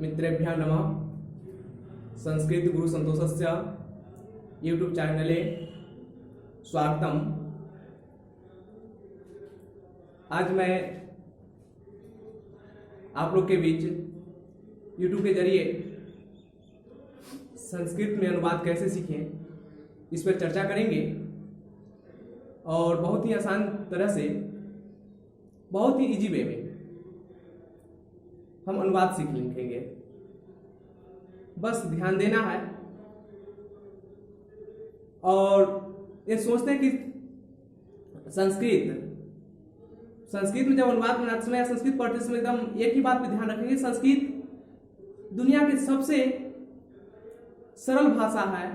मित्रेभ्यः नमः। संस्कृत गुरु संतोषस्य यूट्यूब चैनले स्वागतम। आज मैं आप लोग के बीच यूट्यूब के जरिए संस्कृत में अनुवाद कैसे सीखें इस पर चर्चा करेंगे और बहुत ही आसान तरह से, बहुत ही इजी वे में हम अनुवाद सीख लिखेंगे। बस ध्यान देना है और ये सोचते हैं कि संस्कृत में जब अनुवाद बनाते समय या संस्कृत पढ़ते समय एकदम एक ही बात पे ध्यान रखेंगे। संस्कृत दुनिया की सबसे सरल भाषा है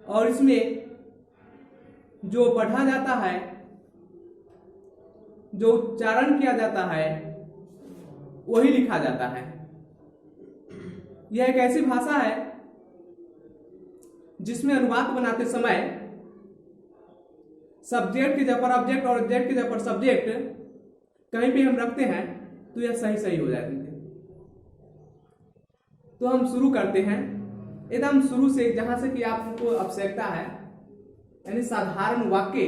और इसमें जो पढ़ा जाता है, जो उच्चारण किया जाता है, वही लिखा जाता है। यह एक ऐसी भाषा है जिसमें अनुवाद बनाते समय सब्जेक्ट की जगह पर ऑब्जेक्ट और ऑब्जेक्ट की जगह पर सब्जेक्ट कहीं भी हम रखते हैं तो यह सही हो जाते हैं। तो हम शुरू करते हैं एकदम शुरू से, जहां से कि आपको आवश्यकता है, यानी साधारण वाक्य,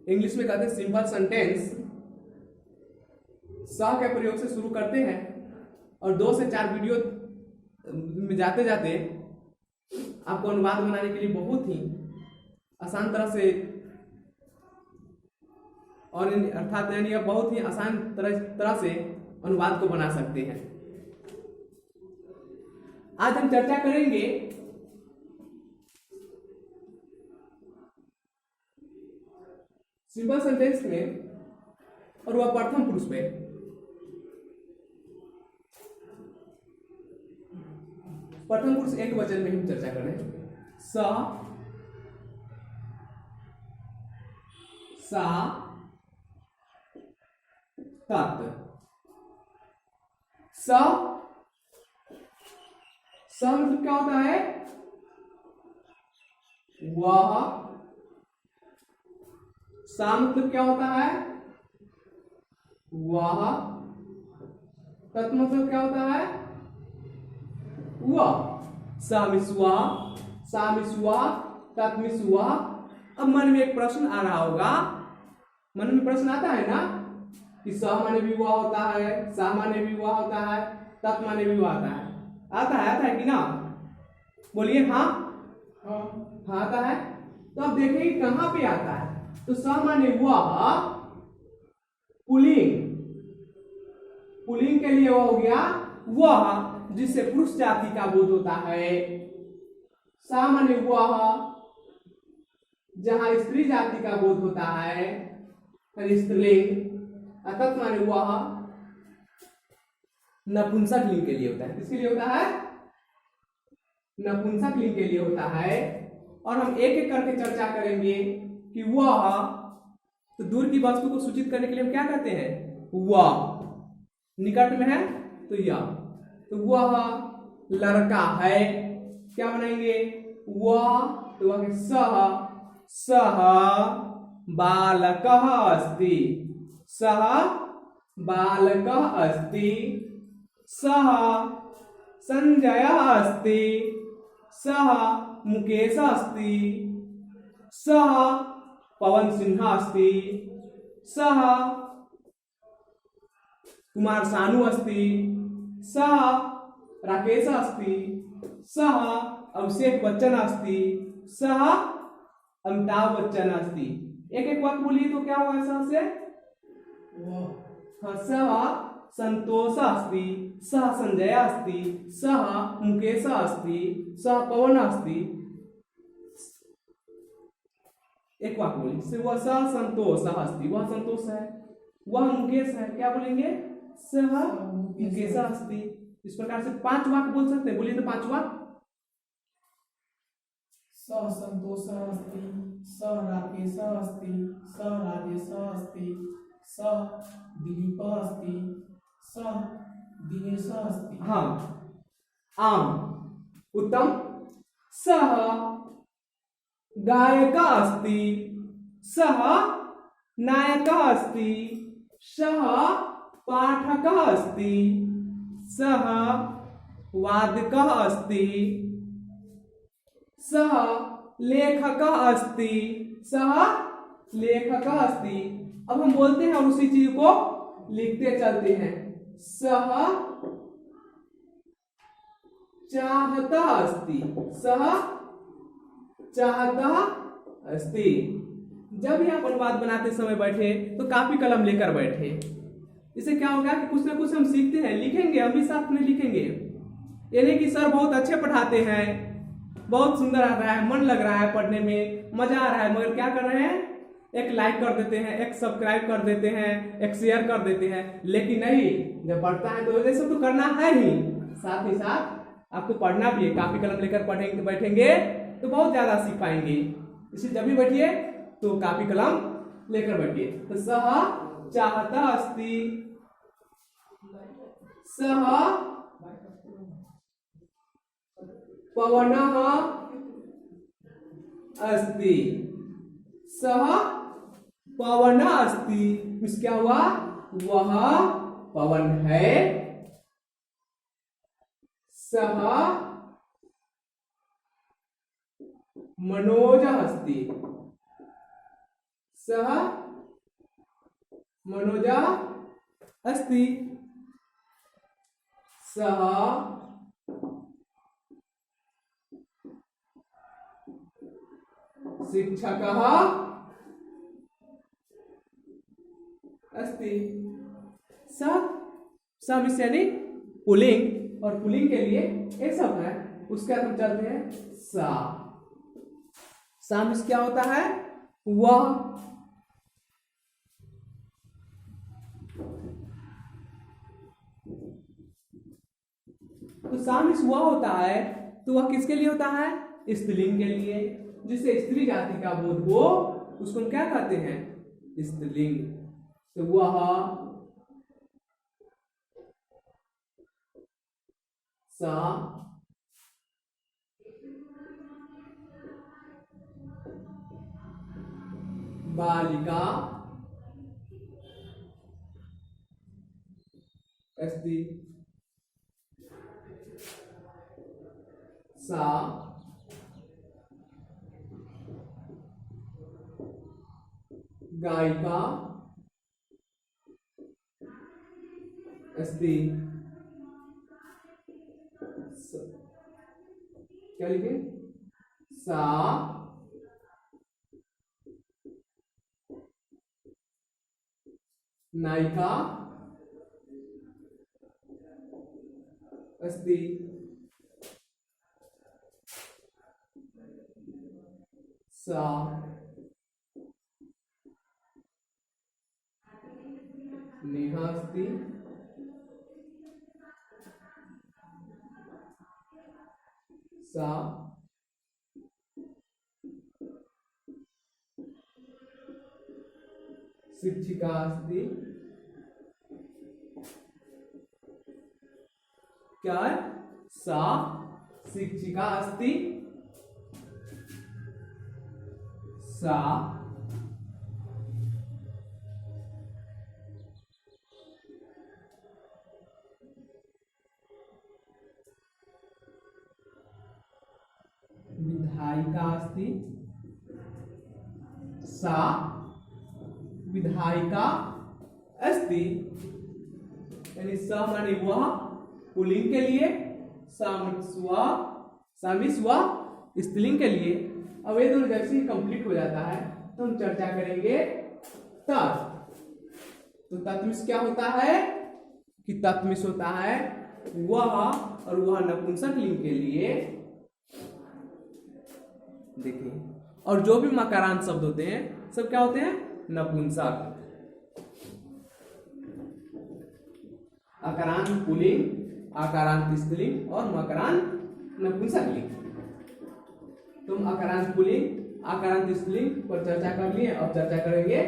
इंग्लिश में कहते हैं सिंपल सेंटेंस। स के प्रयोग से शुरू करते हैं और 2 से 4 वीडियो में जाते जाते आपको अनुवाद बनाने के लिए बहुत ही आसान तरह से, और अर्थात यानी बहुत ही आसान तरह से अनुवाद को बना सकते हैं। आज हम चर्चा करेंगे सिंपल सेंटेंस में और वह प्रथम पुरुष में। प्रथम पुरुष एक वचन में हम चर्चा करें। स, सा, तत्। स मतलब क्या होता है? वह। सा मतलब क्या होता है? वह। तत् मतलब क्या होता है? वह। सा मिस वह, सा मिस वह, तत् मिस वह। अब मन में एक प्रश्न आ रहा होगा, मन में प्रश्न आता है ना कि स माने भी वह होता है, सा माने भी वह होता है, तत् माने भी वह आता है कि ना? बोलिए हाँ। हाँ आता है। तो अब देखेंगे कहां पे आता है। तो स माने वह पुल्लिंग, पुल्लिंग के लिए वह हो गया वह, जिससे पुरुष जाति का बोध होता है। सा माने वह जहां स्त्री जाति का बोध होता है, स्त्रीलिंग। तत् माने वह नपुंसक लिंग के लिए होता है। किसके लिए होता है? नपुंसक लिंग के लिए होता है। और हम एक एक करके चर्चा करेंगे कि वह, तो दूर की वस्तु को सूचित करने के लिए हम क्या कहते हैं? वह। निकट में है तो यह। तो वह लड़का है, क्या बनाएंगे? वह। तो वह सह बालकः अस्ति, सह बालकः अस्ति, सह संजयः अस्ति, सह मुकेशः अस्ति, सह पवन सिंह अस्ति, सह कुमार सानू अस्ति, सह राकेश अस्ति, सह अभिषेक बच्चन अस्ति, सह अमिताभ बच्चन अस्ति। एक एक वाक्य बोलिए तो क्या होगा सह से? सह संतोष अस्ति, सह संजय अस्ति, सह मुकेश अस्ति, सह पवन अस्ति। एक वाक्य बोलिए। वह सह संतोष अस्ति, वह संतोष है, वह मुकेश है। क्या बोलेंगे? सह मुकेश अस्ति। इस प्रकार से 5 वाक्य बोल सकते हैं। बोलिए तो 5 वाक्य। स संतोष अस्ति, स राकेश अस्ति, स राजेश अस्ति, स दिलीप अस्ति, स दिनेश अस्ति। हाँ, आम उत्तम। सह गायक अस्ति, सह नायक अस्ति, सह पाठक अस्ति, सः वादकः अस्ति, सः लेखकः अस्ति, सः लेखकः अस्ति। अब हम बोलते हैं और उसी चीज को लिखते चलते हैं। सः चाहता अस्ति, सः चाहता अस्ति। जब भी आप अनुवाद बनाते समय बैठे तो कापी कलम लेकर बैठे। इससे क्या होगा कि कुछ ना कुछ हम सीखते हैं, लिखेंगे, हम भी साथ में लिखेंगे। ये नहीं कि सर बहुत अच्छे पढ़ाते हैं, बहुत सुंदर आ रहा है, मन लग रहा है पढ़ने में, मजा आ रहा है, मगर क्या कर रहे हैं, एक लाइक कर देते हैं, एक सब्सक्राइब कर देते हैं, एक शेयर कर देते हैं। लेकिन नहीं, जब पढ़ता है तो ये सब तो करना है ही, साथ ही साथ आपको पढ़ना भी है। कापी कलम लेकर पढ़ेंगे बैठेंगे तो बहुत ज्यादा सीख पाएंगे। इसलिए जब भी बैठिए तो कापी कलम लेकर बैठिए। तो सः चाहता अस्ति, सः पवनः अस्ति, सः पवन अस्ति। मीन्स क्या हुआ, वह पवन है। सः मनोज अस्ति, सः मनोज अस्ति। सः शिक्षकः अस्ति। स यानी पुल्लिंग, और पुल्लिंग के लिए एक शब्द है, उसके बाद हम चलते हैं सा। सा मीन्स क्या होता है, वह। तो सा मीन्स वह होता है, तो वह किसके लिए होता है, स्त्रीलिंग के लिए। जिससे स्त्री जाति का बोध हो उसको हम क्या कहते हैं, स्त्रीलिंग। तो वह, सा, बालिका अस्ति, सा गायिका अस्ति। क्या लिखे, सा नायिका अस्ति। सा नेहा अस्ति। सा शिक्षिका अस्ति। क्या है, सा शिक्षिका अस्ति। सा विधायिका अस्ति। सा विधायिका अस्ति। यानी स माने वह पुल्लिंग के लिए, सा मीन्स वह स्त्रीलिंग के लिए। अब ये दोनों जैसे ही कंप्लीट हो जाता है तो हम चर्चा करेंगे तत्। तो तत्मींस क्या होता है कि तत्मींस होता है वह, और वह नपुंसक लिंग के लिए। देखिए, और जो भी मकारांत शब्द होते हैं सब क्या होते हैं, नपुंसक। अकारांत पुल्लिंग, आकारांत स्त्रीलिंग और मकारांत नपुंसक लिंग। तुम अकारांत पुल्लिंग, आकारांत स्त्रीलिंग पर चर्चा कर लिए, और चर्चा करेंगे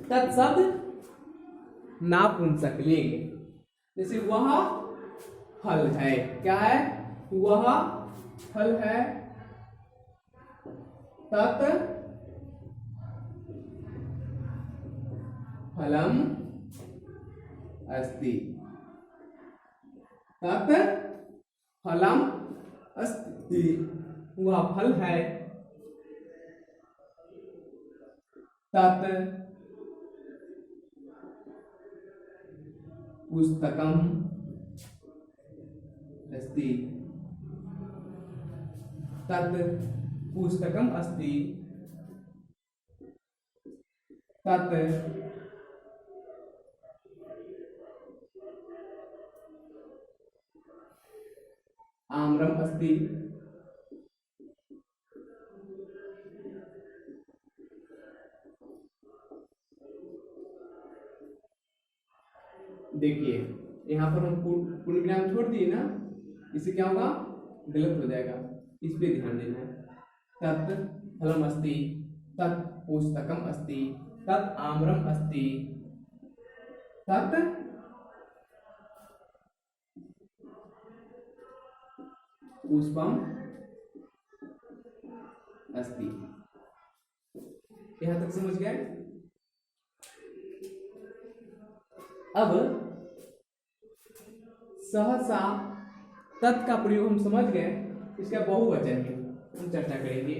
तत्शब्द नापुंसक लिंग। जैसे वह फल है, क्या है, वह फल है। तत् फलम अस्ति। तत् फलम अस्ति, वह फल है। तत् पुस्तकम अस्ति, तत् पुस्तकम अस्ति, तत् आम्रम अस्ति, देखिए यहाँ पर हम पूर्ण विराम छोड़ दिए ना, इससे क्या होगा, गलत हो जाएगा, इस पे ध्यान देना है। तत् फलम अस्ति, तत् पुस्तकम अस्ति, तत् आम्रम अस्ति, तत् पुष्पम अस्ति। यहां तक समझ गए। अब सहसा तत् का प्रयोग हम समझ गए, इसका बहुवचन है, हम चर्चा करेंगे।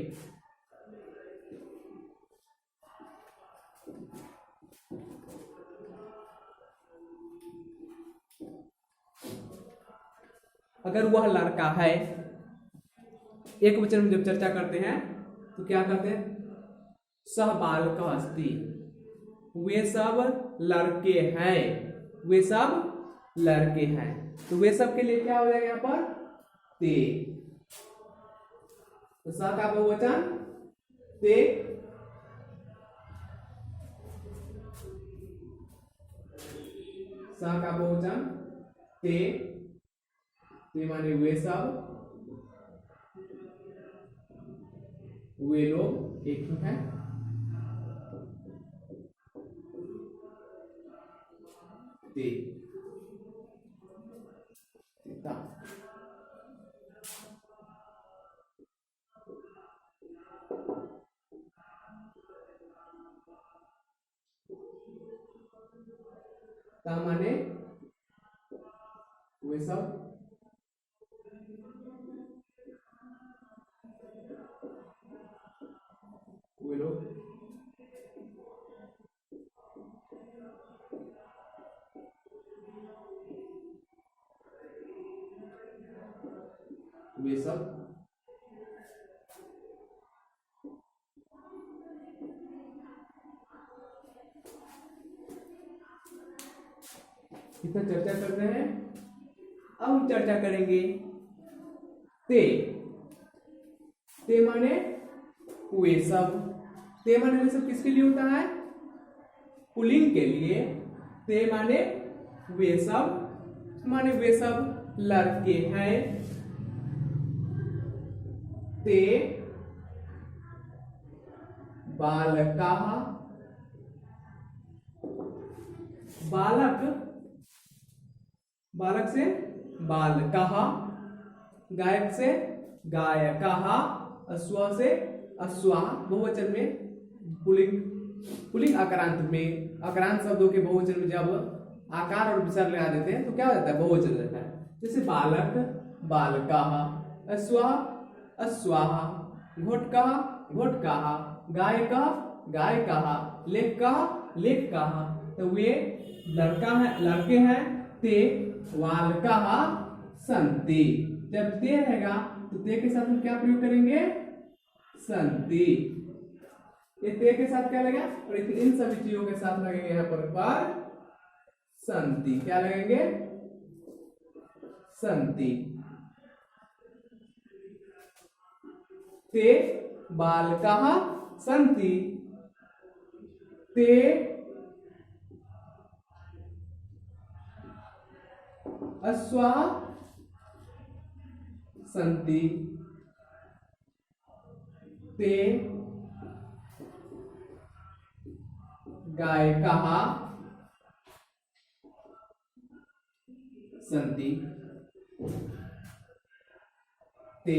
अगर वह लड़का है, एक वचन में जब चर्चा करते हैं तो क्या करते हैं, सह बालक अस्ति, वे सब लड़के हैं, वे सब लड़के हैं। तो वे सब के लिए क्या हो जाएगा यहाँ पर, ते। तो सह का बहुवचन ते, सह का बहुवचन ते, ते माने वे सब, वे लोग एक ही हैं। ते, ता। ता माने वे सब, वे लोग, वे सब, इतना चर्चा कर रहे हैं। अब हम चर्चा करेंगे ते। ते माने वे सब, ते माने वे सब किसके लिए होता है, पुल्लिंग के लिए। ते माने वे सब, माने वे सब लड़के हैं। ते बालकाः, बालक, बालक से बालकाः, गायक से गायकाः, अश्व से अश्वाः। बहुवचन में पुल्लिंग, पुल्लिंग आकारांत में, आकारांत शब्दों के बहुवचन में जब आकार और विसर्ग लगा देते हैं तो क्या हो जाता है, बहुवचन हो जाता है। जैसे बालक बालकाः, अश्वाः अश्वाः, घोटकाः घोटकाः, गायकाः गायकाः, लेखकाः लेखकाः। तो वे लड़का है, लड़के हैं। ते बालकाः सन्ति, जब ते रहेगा तो ते के साथ हम क्या प्रयोग करेंगे, सन्ति। ये ते के साथ क्या लगेगा, और इन सभी चीजों के साथ लगेंगे यहाँ पर सन्ति। क्या लगेंगे, सन्ति। ते बालकाः सन्ति, ते अश्वाः सन्ति, ते गायकाः सन्ति, ते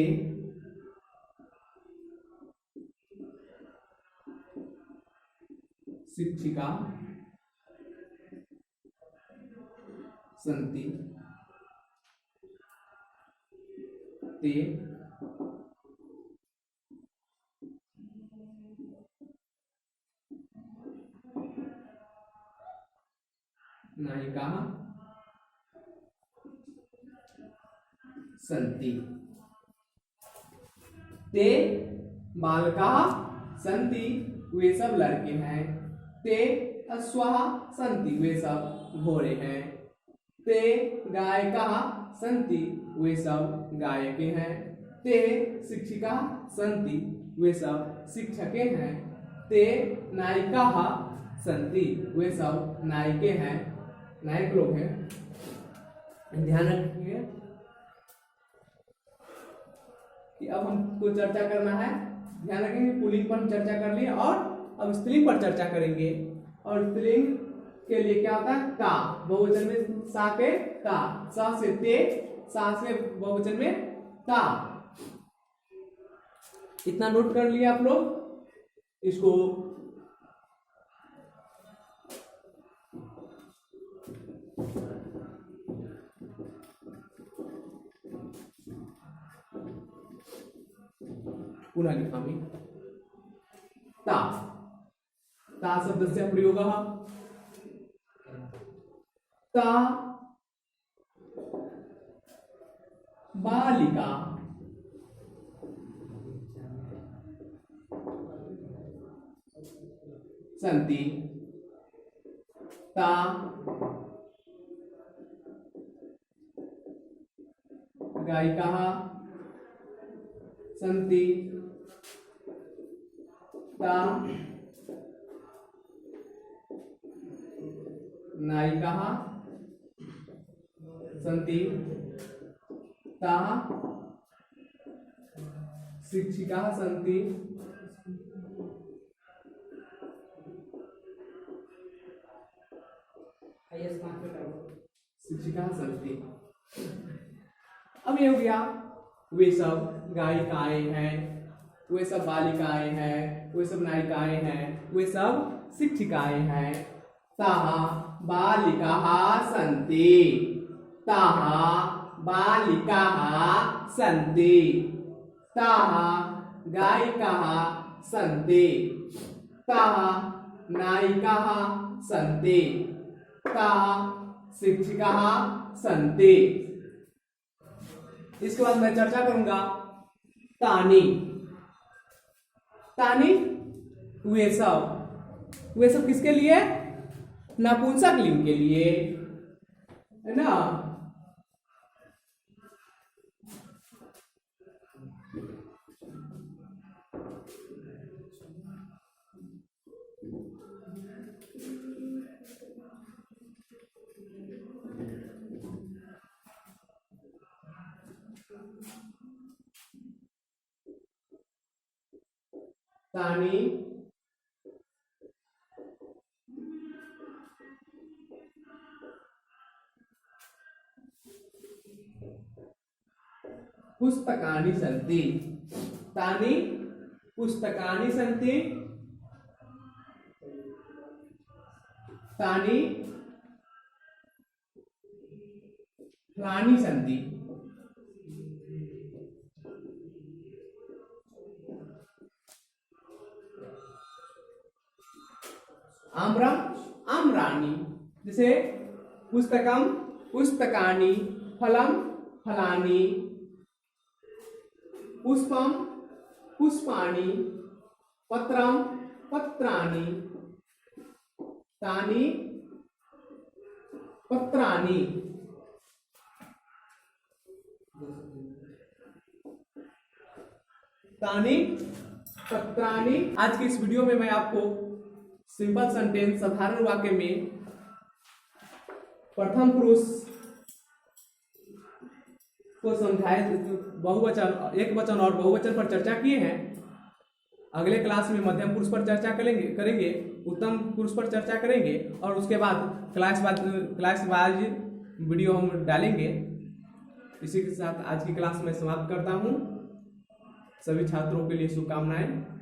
शिक्षिका सन्ति, ते नायिकाः सन्ति। ते बालकाः सन्ति, वे सब लड़के हैं। ते अश्वाः सन्ति, वे सब घोड़े हैं। ते गायकाः सन्ति, वे सब गायके हैं। ते शिक्षिकाः सन्ति, वे सब शिक्षके हैं। ते नायिकाः सन्ति, वे सब नायिके हैं, नायक लोग हैं। ध्यान रखिए कि अब हमको चर्चा करना है। ध्यान रखेंगे पुल्लिंग पर चर्चा कर लिए और अब स्त्रीलिंग पर चर्चा करेंगे। और स्त्रीलिंग के लिए क्या होता है? का। बहुवचन में सा के का, सा से ते, सा से बहुवचन में ता। इतना नोट कर लिया आप लोग। इसको पुनः लिखामि। ता ता शब्दस्य प्रयोगः ता बालिका सन्ति। ता गायिकाः सन्ति। ता नायिकाः सन्ति। ता शिक्षिकाः सन्ति। शिक्षिकाः सन्ति। अब ये हो गया, वे सब गायिकाएं हैं, वे सब बालिकाएं हैं, वे सब नायिकाएं हैं, वे सब शिक्षिकाएं हैं। ताः बालिकाः सन्ति। ताः बालिकाः सन्ति। ताः गायिकाः सन्ति। ताः नायिकाः सन्ति। ताः शिक्षिकाः सन्ति। इसके बाद मैं चर्चा करूंगा तानी। तानी वे सब किसके लिए? नपुंसक लिंग के लिए, है ना। तानी पुस्तकानि सन्ति। तानि पुस्तकानि सन्ति। तानि फलानि सन्ति। आम्रम आम्राणि। जैसे पुस्तकम पुस्तकानि, फलम फलानि, पुष्पम पुष्पाणि, पत्रम पत्राणि, तानि पत्राणि। तानि पत्राणि। आज की इस वीडियो में मैं आपको सिंपल सेंटेंस साधारण वाक्य में प्रथम पुरुष को समझाए, बहुवचन, एक वचन और बहुवचन पर चर्चा किए हैं। अगले क्लास में मध्यम पुरुष पर चर्चा करेंगे, उत्तम पुरुष पर चर्चा करेंगे और उसके बाद क्लास वाइज वीडियो हम डालेंगे। इसी के साथ आज की क्लास में समाप्त करता हूँ। सभी छात्रों के लिए शुभकामनाएं।